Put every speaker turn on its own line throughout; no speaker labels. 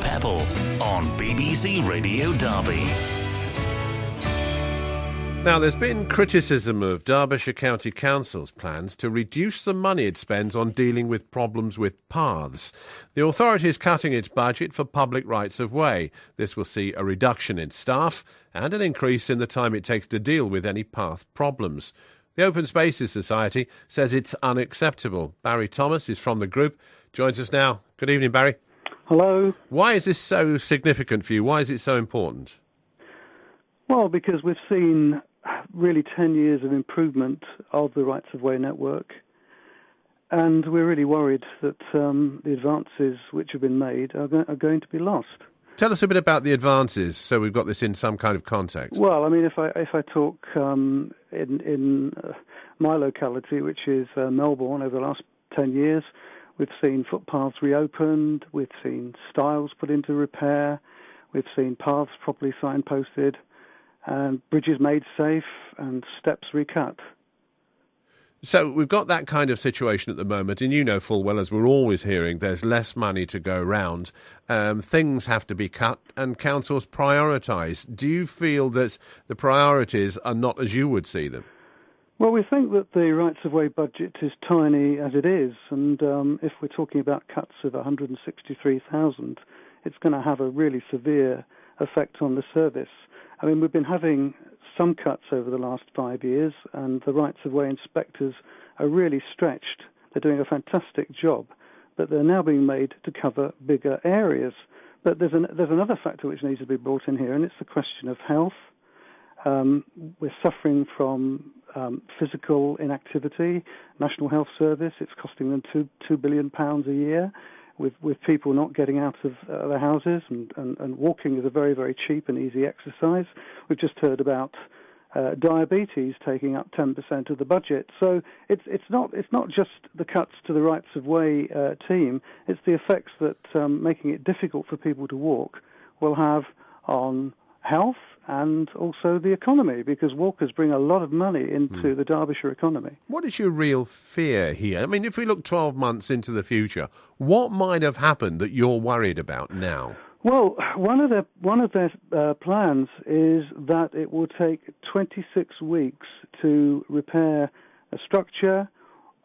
Pebble on BBC Radio Derby.
Now, there's been criticism of Derbyshire County Council's plans to reduce the money it spends on dealing with problems with paths. The authority is cutting its budget for public rights of way. This will see a reduction in staff and an increase in the time it takes to deal with any path problems. The Open Spaces Society says it's unacceptable. Barry Thomas is from the group, joins us now. Good evening, Barry.
Hello.
Why is this so significant for you? Why is it so important?
Well, because we've seen really 10 years of improvement of the rights of way network, and we're really worried that the advances which have been made are going to be lost.
Tell us a bit about the advances, so we've got this in some kind of context.
Well, I mean, if I talk in my locality, which is Melbourne, over the last 10 years, we've seen footpaths reopened, we've seen stiles put into repair, we've seen paths properly signposted, and bridges made safe and steps recut.
So we've got that kind of situation at the moment, and you know full well, as we're always hearing, there's less money to go round. Things have to be cut and councils prioritise. Do you feel that the priorities are not as you would see them?
Well, we think that the rights of way budget is tiny as it is, and if we're talking about cuts of 163,000, it's going to have a really severe effect on the service. I mean, we've been having some cuts over the last 5 years, and the rights of way inspectors are really stretched. They're doing a fantastic job, but they're now being made to cover bigger areas. But there's another factor which needs to be brought in here, and it's the question of health. We're suffering from physical inactivity. National Health Service, it's costing them £2 billion a year. With people not getting out of their houses, and walking is a very, very cheap and easy exercise. We've just heard about diabetes taking up 10% of the budget. So it's not just the cuts to the rights of way team. It's the effects that making it difficult for people to walk will have on health and also the economy, because walkers bring a lot of money into the Derbyshire economy.
What is your real fear here? I mean, if we look 12 months into the future, what might have happened that you're worried about now?
Well, one of their plans is that it will take 26 weeks to repair a structure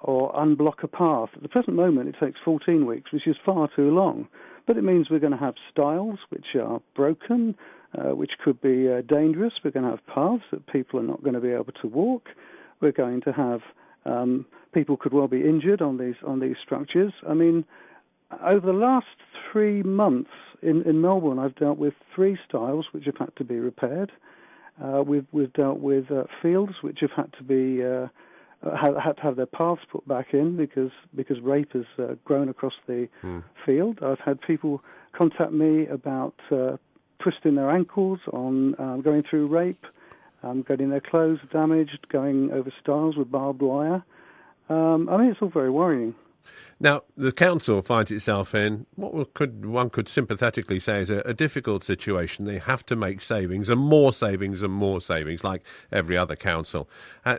or unblock a path. At the present moment, it takes 14 weeks, which is far too long. But it means we're going to have stiles which are broken, which could be dangerous. We're going to have paths that people are not going to be able to walk. We're going to have people could well be injured on these structures. I mean, over the last 3 months in Melbourne, I've dealt with 3 stiles which have had to be repaired. We've dealt with fields which have had to be had to have their paths put back in because rape has grown across the field. I've had people contact me about twisting their ankles on going through rape, getting their clothes damaged, going over stiles with barbed wire. I mean, it's all very worrying.
Now, the council finds itself in what one could sympathetically say is a difficult situation. They have to make savings and more savings and more savings, like every other council.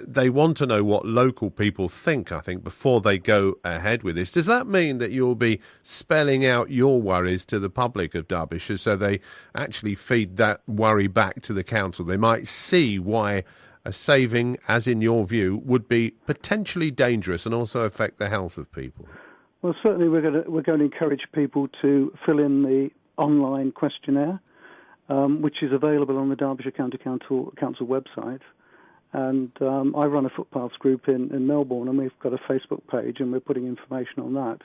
They want to know what local people think, I think, before they go ahead with this. Does that mean that you'll be spelling out your worries to the public of Derbyshire so they actually feed that worry back to the council? They might see why a saving, as in your view, would be potentially dangerous and also affect the health of people.
Well, certainly we're going to encourage people to fill in the online questionnaire, which is available on the Derbyshire County Council website. And I run a footpaths group in Melbourne, and we've got a Facebook page, and we're putting information on that.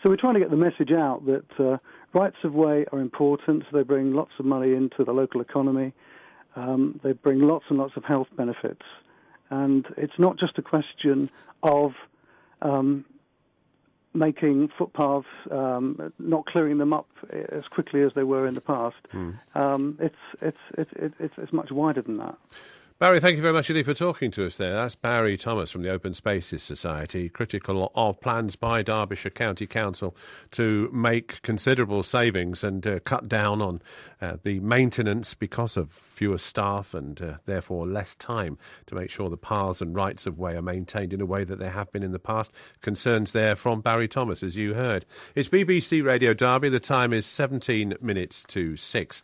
So we're trying to get the message out that rights of way are important. They bring lots of money into the local economy. They bring lots and lots of health benefits. And it's not just a question of making footpaths, not clearing them up as quickly as they were in the past. It's much wider than that.
Barry, thank you very much indeed for talking to us there. That's Barry Thomas from the Open Spaces Society, critical of plans by Derbyshire County Council to make considerable savings and cut down on the maintenance because of fewer staff and therefore less time to make sure the paths and rights of way are maintained in a way that they have been in the past. Concerns there from Barry Thomas, as you heard. It's BBC Radio Derby. The time is 17 minutes to 6.